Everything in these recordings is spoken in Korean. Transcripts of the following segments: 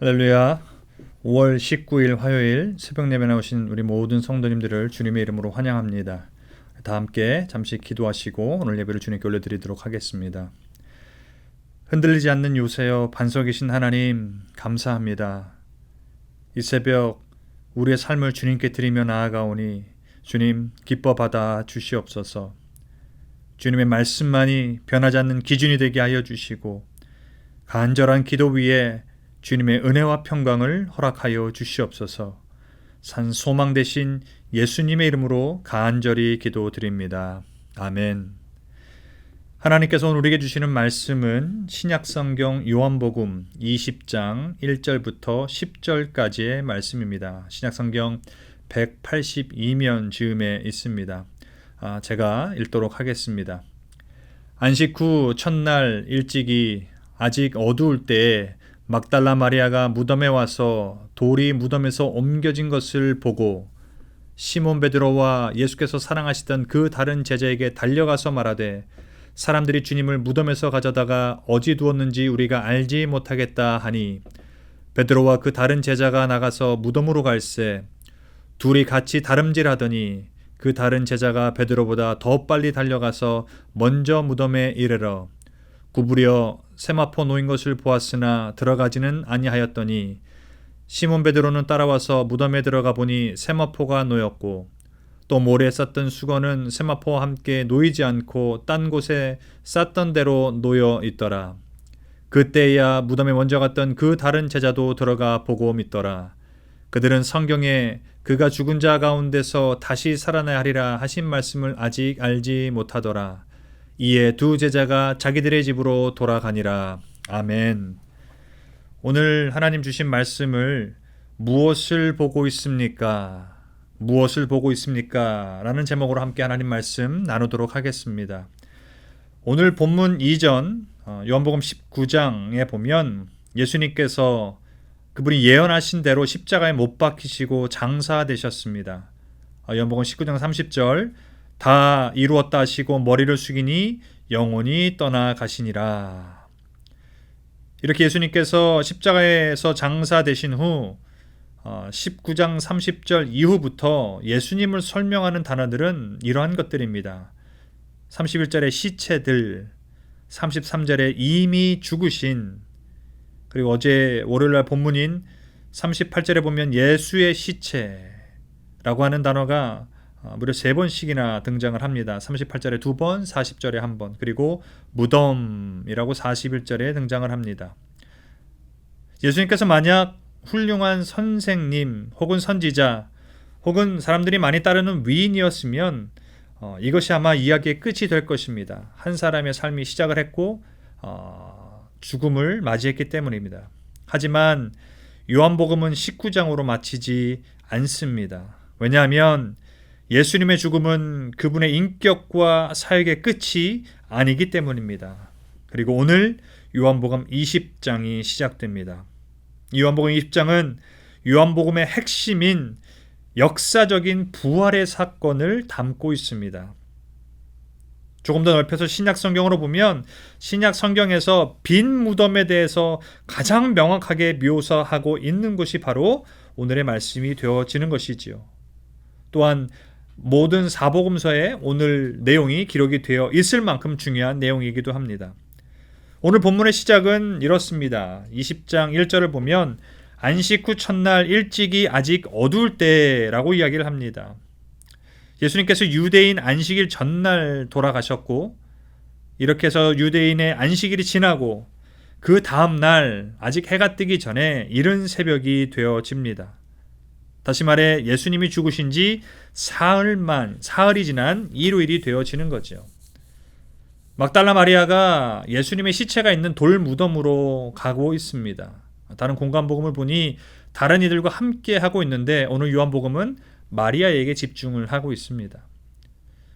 할렐루야. 5월 19일 화요일 새벽 예배 나오신 우리 모든 성도님들을 주님의 이름으로 환영합니다. 다 함께 잠시 기도하시고 오늘 예배를 주님께 올려드리도록 하겠습니다. 흔들리지 않는 요새여 반석이신 하나님 감사합니다. 이 새벽 우리의 삶을 주님께 드리며 나아가오니 주님 기뻐 받아 주시옵소서. 주님의 말씀만이 변하지 않는 기준이 되게 하여 주시고 간절한 기도 위에 주님의 은혜와 평강을 허락하여 주시옵소서. 산 소망 되신 예수님의 이름으로 간절히 기도드립니다. 아멘. 하나님께서 오늘 우리에게 주시는 말씀은 신약성경 요한복음 20장 1절부터 10절까지의 말씀입니다. 신약성경 182면 즈음에 있습니다. 제가 읽도록 하겠습니다. 안식 후 첫날 일찍이 아직 어두울 때에 막달라 마리아가 무덤에 와서 돌이 무덤에서 옮겨진 것을 보고 시몬 베드로와 예수께서 사랑하시던 그 다른 제자에게 달려가서 말하되 사람들이 주님을 무덤에서 가져다가 어디 두었는지 우리가 알지 못하겠다 하니 베드로와 그 다른 제자가 나가서 무덤으로 갈새 둘이 같이 다름질하더니 그 다른 제자가 베드로보다 더 빨리 달려가서 먼저 무덤에 이르러 구부려 세마포 놓인 것을 보았으나 들어가지는 아니하였더니 시몬 베드로는 따라와서 무덤에 들어가 보니 세마포가 놓였고 또 모래에 쌌던 수건은 세마포와 함께 놓이지 않고 딴 곳에 쌌던 대로 놓여 있더라. 그때야 무덤에 먼저 갔던 그 다른 제자도 들어가 보고 믿더라. 그들은 성경에 그가 죽은 자 가운데서 다시 살아나야 하리라 하신 말씀을 아직 알지 못하더라. 이에 두 제자가 자기들의 집으로 돌아가니라. 아멘. 오늘 하나님 주신 말씀을 무엇을 보고 있습니까? 무엇을 보고 있습니까? 라는 제목으로 함께 하나님 말씀 나누도록 하겠습니다. 오늘 본문 이전 요한복음 19장에 보면 예수님께서 그분이 예언하신 대로 십자가에 못 박히시고 장사되셨습니다. 요한복음 19장 30절 다 이루었다 하시고 머리를 숙이니 영혼이 떠나가시니라. 이렇게 예수님께서 십자가에서 장사되신 후 19장 30절 이후부터 예수님을 설명하는 단어들은 이러한 것들입니다. 31절에 시체들, 33절에 이미 죽으신, 그리고 어제 월요일날 본문인 38절에 보면 예수의 시체라고 하는 단어가 무려 3번씩이나 등장을 합니다. 38절에 2번, 40절에 1번, 그리고 무덤이라고 41절에 등장을 합니다. 예수님께서 만약 훌륭한 선생님 혹은 선지자 혹은 사람들이 많이 따르는 위인이었으면 이것이 아마 이야기의 끝이 될 것입니다. 한 사람의 삶이 시작을 했고 죽음을 맞이했기 때문입니다. 하지만 요한복음은 19장으로 마치지 않습니다. 왜냐하면 예수님의 죽음은 그분의 인격과 사역의 끝이 아니기 때문입니다. 그리고 오늘 요한복음 20장이 시작됩니다. 요한복음 20장은 요한복음의 핵심인 역사적인 부활의 사건을 담고 있습니다. 조금 더 넓혀서 신약 성경으로 보면 신약 성경에서 빈 무덤에 대해서 가장 명확하게 묘사하고 있는 것이 바로 오늘의 말씀이 되어지는 것이지요. 또한 모든 사복음서에 오늘 내용이 기록이 되어 있을 만큼 중요한 내용이기도 합니다. 오늘 본문의 시작은 이렇습니다. 20장 1절을 보면 안식 후 첫날 일찍이 아직 어두울 때라고 이야기를 합니다. 예수님께서 유대인 안식일 전날 돌아가셨고 이렇게 해서 유대인의 안식일이 지나고 그 다음날 아직 해가 뜨기 전에 이른 새벽이 되어집니다. 다시 말해 예수님이 죽으신 지 사흘이 지난 일요일이 되어지는 거죠. 막달라 마리아가 예수님의 시체가 있는 돌 무덤으로 가고 있습니다. 다른 공간복음을 보니 다른 이들과 함께 하고 있는데 오늘 요한복음은 마리아에게 집중을 하고 있습니다.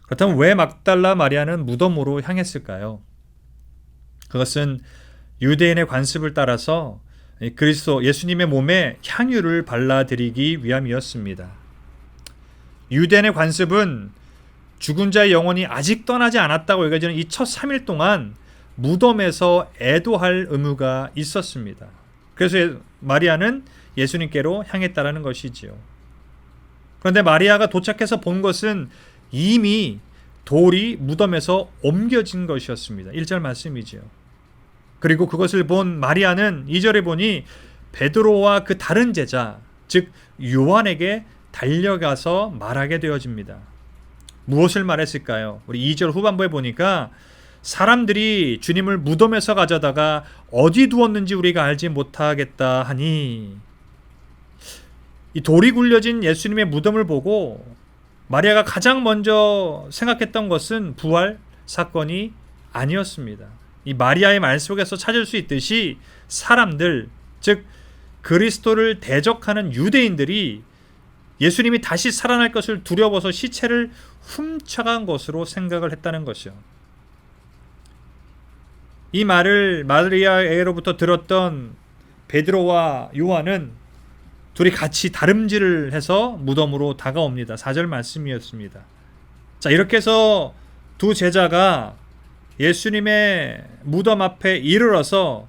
그렇다면 왜 막달라 마리아는 무덤으로 향했을까요? 그것은 유대인의 관습을 따라서 그리스도 예수님의 몸에 향유를 발라드리기 위함이었습니다. 유대인의 관습은 죽은 자의 영혼이 아직 떠나지 않았다고 여겨지는 이 첫 3일 동안 무덤에서 애도할 의무가 있었습니다. 그래서 마리아는 예수님께로 향했다라는 것이지요. 그런데 마리아가 도착해서 본 것은 이미 돌이 무덤에서 옮겨진 것이었습니다. 1절 말씀이지요. 그리고 그것을 본 마리아는 2절에 보니 베드로와 그 다른 제자, 즉 요한에게 달려가서 말하게 되어집니다. 무엇을 말했을까요? 우리 2절 후반부에 보니까 사람들이 주님을 무덤에서 가져다가 어디 두었는지 우리가 알지 못하겠다 하니, 이 돌이 굴려진 예수님의 무덤을 보고 마리아가 가장 먼저 생각했던 것은 부활 사건이 아니었습니다. 이 마리아의 말 속에서 찾을 수 있듯이 사람들, 즉 그리스도를 대적하는 유대인들이 예수님이 다시 살아날 것을 두려워서 시체를 훔쳐간 것으로 생각을 했다는 것이요. 이 말을 마리아에게로부터 들었던 베드로와 요한은 둘이 같이 다름질을 해서 무덤으로 다가옵니다. 4절 말씀이었습니다. 자, 이렇게 해서 두 제자가 예수님의 무덤 앞에 이르러서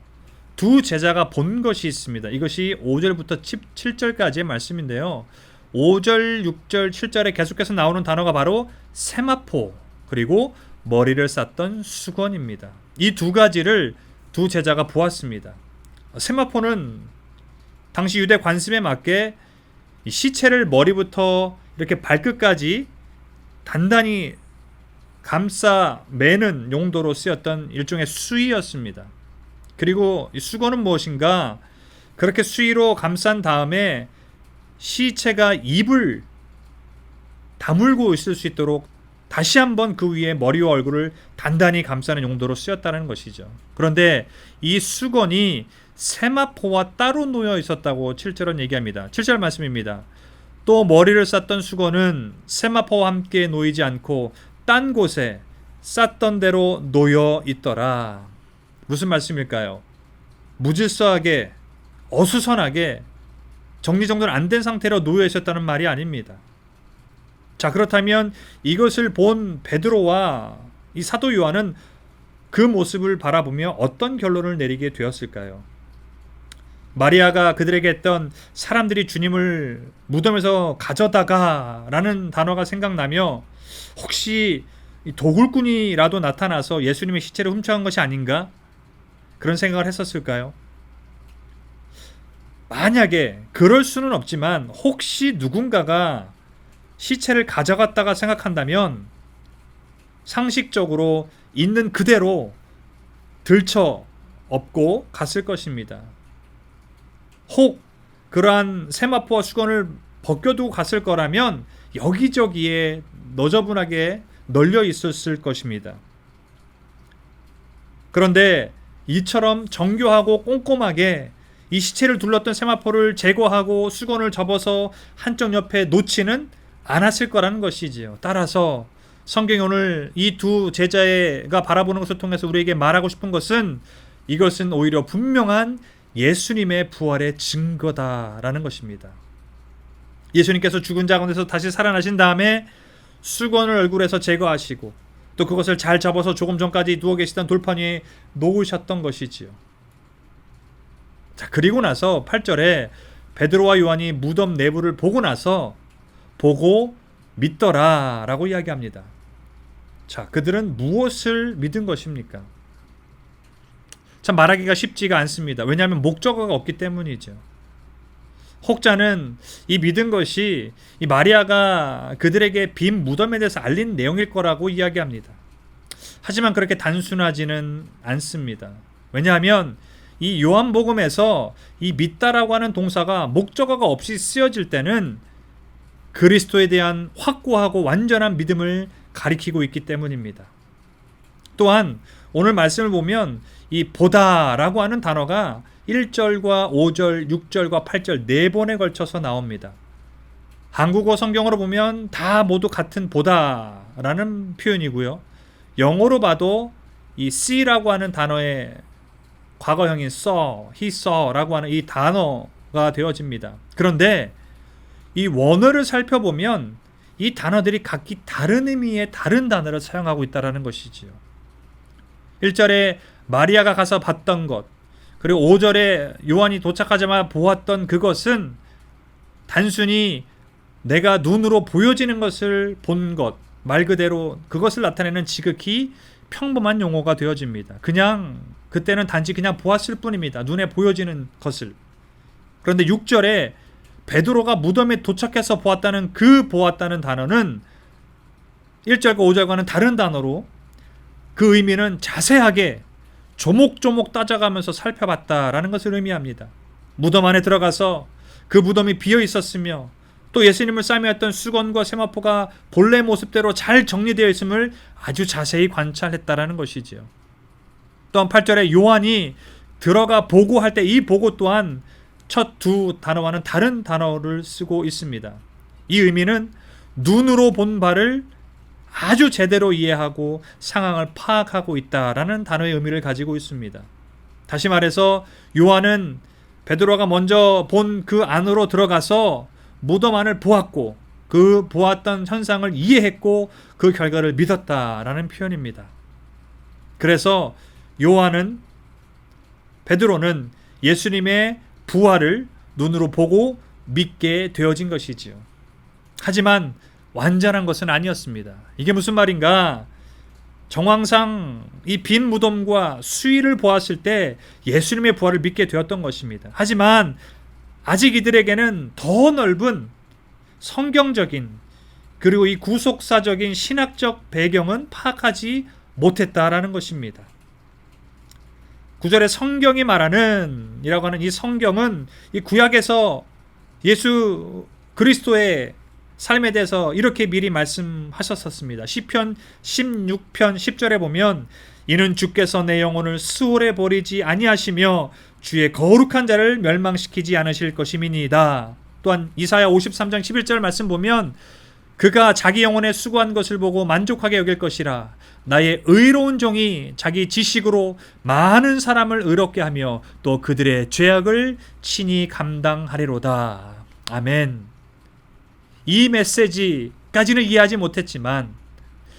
두 제자가 본 것이 있습니다. 이것이 5절부터 7절까지의 말씀인데요. 5절, 6절, 7절에 계속해서 나오는 단어가 바로 세마포, 그리고 머리를 쌌던 수건입니다. 이 두 가지를 두 제자가 보았습니다. 세마포는 당시 유대 관습에 맞게 시체를 머리부터 이렇게 발끝까지 단단히 감싸 매는 용도로 쓰였던 일종의 수의였습니다. 그리고 이 수건은 무엇인가? 그렇게 수의로 감싼 다음에 시체가 입을 다물고 있을 수 있도록 다시 한번 그 위에 머리와 얼굴을 단단히 감싸는 용도로 쓰였다는 것이죠. 그런데 이 수건이 세마포와 따로 놓여 있었다고 7절은 얘기합니다. 7절 말씀입니다. 또 머리를 쌌던 수건은 세마포와 함께 놓이지 않고 딴 곳에 쌌던 대로 놓여 있더라. 무슨 말씀일까요? 무질서하게, 어수선하게 정리정돈 안 된 상태로 놓여 있었다는 말이 아닙니다. 자, 그렇다면 이것을 본 베드로와 이 사도 요한은 그 모습을 바라보며 어떤 결론을 내리게 되었을까요? 마리아가 그들에게 했던 사람들이 주님을 무덤에서 가져다가 라는 단어가 생각나며 혹시 도굴꾼이라도 나타나서 예수님의 시체를 훔쳐간 것이 아닌가? 그런 생각을 했었을까요? 만약에 그럴 수는 없지만 혹시 누군가가 시체를 가져갔다가 생각한다면 상식적으로 있는 그대로 들쳐 업고 갔을 것입니다. 혹 그러한 세마포와 수건을 벗겨두고 갔을 거라면 여기저기에 너저분하게 널려 있었을 것입니다. 그런데 이처럼 정교하고 꼼꼼하게 이 시체를 둘렀던 세마포를 제거하고 수건을 접어서 한쪽 옆에 놓지는 않았을 거라는 것이지요. 따라서 성경이 오늘 이 두 제자가 바라보는 것을 통해서 우리에게 말하고 싶은 것은 이것은 오히려 분명한 예수님의 부활의 증거다라는 것입니다. 예수님께서 죽은 자 가운데서 다시 살아나신 다음에 수건을 얼굴에서 제거하시고 또 그것을 잘 접어서 조금 전까지 누워 계시던 돌판 위에 놓으셨던 것이지요. 자, 그리고 나서 8절에 베드로와 요한이 무덤 내부를 보고 나서 보고 믿더라 라고 이야기합니다. 자, 그들은 무엇을 믿은 것입니까? 참 말하기가 쉽지가 않습니다. 왜냐하면 목적어가 없기 때문이죠. 혹자는 이 믿은 것이 이 마리아가 그들에게 빈 무덤에 대해서 알린 내용일 거라고 이야기합니다. 하지만 그렇게 단순하지는 않습니다. 왜냐하면 이 요한복음에서 이 믿다라고 하는 동사가 목적어가 없이 쓰여질 때는 그리스도에 대한 확고하고 완전한 믿음을 가리키고 있기 때문입니다. 또한 오늘 말씀을 보면 이 보다라고 하는 단어가 1절과 5절, 6절과 8절 4번에 걸쳐서 나옵니다. 한국어 성경으로 보면 다 모두 같은 보다라는 표현이고요. 영어로 봐도 이 see라고 하는 단어의 과거형인 saw, he saw라고 하는 이 단어가 되어집니다. 그런데 이 원어를 살펴보면 이 단어들이 각기 다른 의미의 다른 단어를 사용하고 있다는 것이지요. 1절에 마리아가 가서 봤던 것, 그리고 5절에 요한이 도착하자마자 보았던 그것은 단순히 내가 눈으로 보여지는 것을 본 것, 말 그대로 그것을 나타내는 지극히 평범한 용어가 되어집니다. 그냥 그때는 단지 그냥 보았을 뿐입니다. 눈에 보여지는 것을. 그런데 6절에 베드로가 무덤에 도착해서 보았다는 그 보았다는 단어는 1절과 5절과는 다른 단어로 그 의미는 자세하게 조목조목 따져가면서 살펴봤다라는 것을 의미합니다. 무덤 안에 들어가서 그 무덤이 비어 있었으며 또 예수님을 싸매었던 수건과 세마포가 본래 모습대로 잘 정리되어 있음을 아주 자세히 관찰했다라는 것이지요. 또한 8절에 요한이 들어가 보고할 때 이 보고 또한 첫 두 단어와는 다른 단어를 쓰고 있습니다. 이 의미는 눈으로 본 바를 아주 제대로 이해하고 상황을 파악하고 있다라는 단어의 의미를 가지고 있습니다. 다시 말해서 요한은 베드로가 먼저 본 그 안으로 들어가서 무덤 안을 보았고 그 보았던 현상을 이해했고 그 결과를 믿었다라는 표현입니다. 그래서 베드로는 예수님의 부활을 눈으로 보고 믿게 되어진 것이지요. 하지만 완전한 것은 아니었습니다. 이게 무슨 말인가? 정황상 이 빈 무덤과 수위를 보았을 때 예수님의 부활을 믿게 되었던 것입니다. 하지만 아직 이들에게는 더 넓은 성경적인 그리고 이 구속사적인 신학적 배경은 파악하지 못했다라는 것입니다. 9절에 성경이 말하는 이라고 하는 이 성경은 이 구약에서 예수 그리스도의 삶에 대해서 이렇게 미리 말씀하셨었습니다. 시편 16편 10절에 보면 이는 주께서 내 영혼을 수월에 버리지 아니하시며 주의 거룩한 자를 멸망시키지 않으실 것임이니이다. 또한 이사야 53장 11절 말씀 보면 그가 자기 영혼에 수고한 것을 보고 만족하게 여길 것이라. 나의 의로운 종이 자기 지식으로 많은 사람을 의롭게 하며 또 그들의 죄악을 친히 감당하리로다. 아멘. 이 메시지까지는 이해하지 못했지만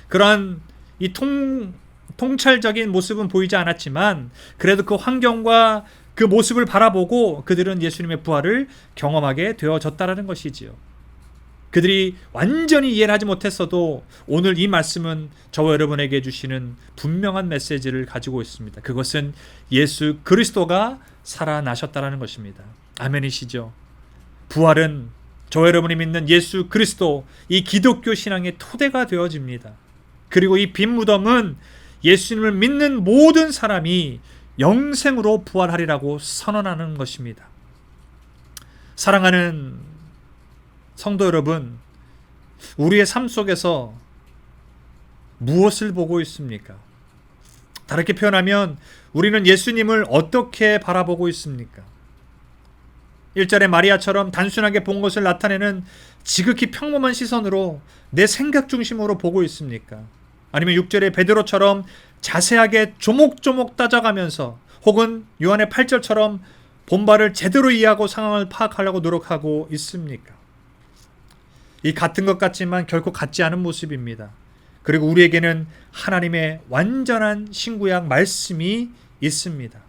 그러한 이 통찰적인 모습은 보이지 않았지만 그래도 그 환경과 그 모습을 바라보고 그들은 예수님의 부활을 경험하게 되어졌다라는 것이지요. 그들이 완전히 이해를 하지 못했어도 오늘 이 말씀은 저와 여러분에게 주시는 분명한 메시지를 가지고 있습니다. 그것은 예수 그리스도가 살아나셨다라는 것입니다. 아멘이시죠? 부활은 저와 여러분이 믿는 예수 그리스도, 이 기독교 신앙의 토대가 되어집니다. 그리고 이 빈 무덤은 예수님을 믿는 모든 사람이 영생으로 부활하리라고 선언하는 것입니다. 사랑하는 성도 여러분, 우리의 삶 속에서 무엇을 보고 있습니까? 다르게 표현하면 우리는 예수님을 어떻게 바라보고 있습니까? 1절에 마리아처럼 단순하게 본 것을 나타내는 지극히 평범한 시선으로 내 생각 중심으로 보고 있습니까? 아니면 6절에 베드로처럼 자세하게 조목조목 따져가면서 혹은 요한의 8절처럼 본바를 제대로 이해하고 상황을 파악하려고 노력하고 있습니까? 이 같은 것 같지만 결코 같지 않은 모습입니다. 그리고 우리에게는 하나님의 완전한 신구약 말씀이 있습니다.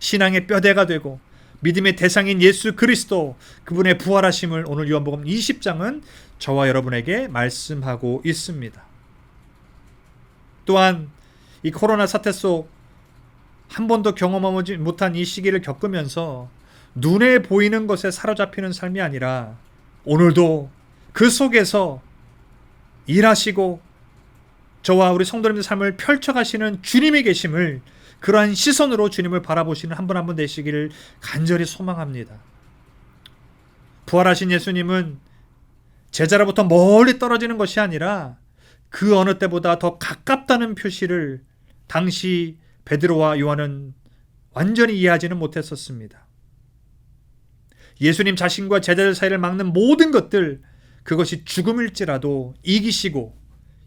신앙의 뼈대가 되고 믿음의 대상인 예수 그리스도, 그분의 부활하심을 오늘 요한복음 20장은 저와 여러분에게 말씀하고 있습니다. 또한 이 코로나 사태 속 한 번도 경험하지 못한 이 시기를 겪으면서 눈에 보이는 것에 사로잡히는 삶이 아니라 오늘도 그 속에서 일하시고 저와 우리 성도님들 삶을 펼쳐가시는 주님이 계심을, 그러한 시선으로 주님을 바라보시는 한 분 한 분 되시기를 간절히 소망합니다. 부활하신 예수님은 제자로부터 멀리 떨어지는 것이 아니라 그 어느 때보다 더 가깝다는 표시를 당시 베드로와 요한은 완전히 이해하지는 못했었습니다. 예수님 자신과 제자들 사이를 막는 모든 것들, 그것이 죽음일지라도 이기시고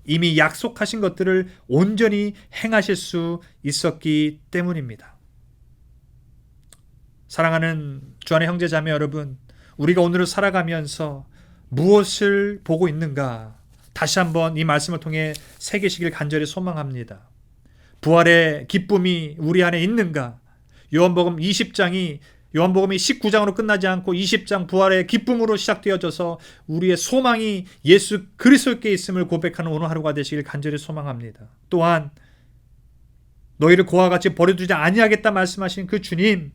이미 약속하신 것들을 온전히 행하실 수 있었기 때문입니다. 사랑하는 주안의 형제자매 여러분, 우리가 오늘을 살아가면서 무엇을 보고 있는가? 다시 한번 이 말씀을 통해 새기시길 간절히 소망합니다. 부활의 기쁨이 우리 안에 있는가? 요한복음이 19장으로 끝나지 않고 20장 부활의 기쁨으로 시작되어져서 우리의 소망이 예수 그리스도께 있음을 고백하는 오늘 하루가 되시길 간절히 소망합니다. 또한 너희를 고와 같이 버려두지 아니하겠다 말씀하신 그 주님,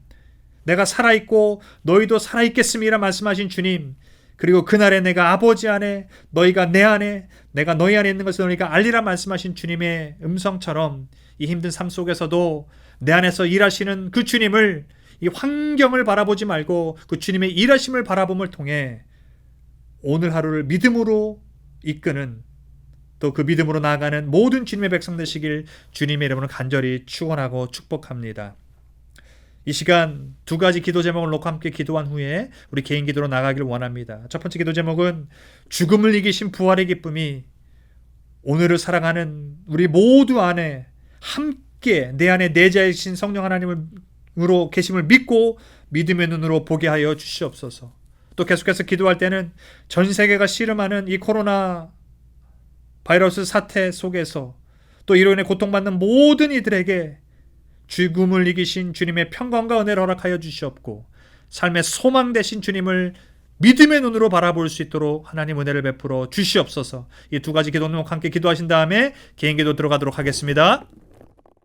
내가 살아있고 너희도 살아있겠음이라 말씀하신 주님, 그리고 그날에 내가 아버지 안에 너희가 내 안에 내가 너희 안에 있는 것을 너희가 알리라 말씀하신 주님의 음성처럼 이 힘든 삶 속에서도 내 안에서 일하시는 그 주님을, 이 환경을 바라보지 말고 그 주님의 일하심을 바라봄을 통해 오늘 하루를 믿음으로 이끄는, 또 그 믿음으로 나아가는 모든 주님의 백성 되시길 주님의 이름으로 간절히 축원하고 축복합니다. 이 시간 두 가지 기도 제목을 놓고 함께 기도한 후에 우리 개인 기도로 나가길 원합니다. 첫 번째 기도 제목은 죽음을 이기신 부활의 기쁨이 오늘을 살아가는 우리 모두 안에 함께 내 안에 내재하신 성령 하나님으로 계심을 믿고 믿음의 눈으로 보게 하여 주시옵소서. 또 계속해서 기도할 때는 전 세계가 씨름하는 이 코로나 바이러스 사태 속에서 또 이로 인해 고통받는 모든 이들에게 죽음을 이기신 주님의 평강과 은혜를 허락하여 주시옵고 삶의 소망 되신 주님을 믿음의 눈으로 바라볼 수 있도록 하나님 은혜를 베풀어 주시옵소서. 이 두 가지 기도는 함께 기도하신 다음에 개인 기도 들어가도록 하겠습니다.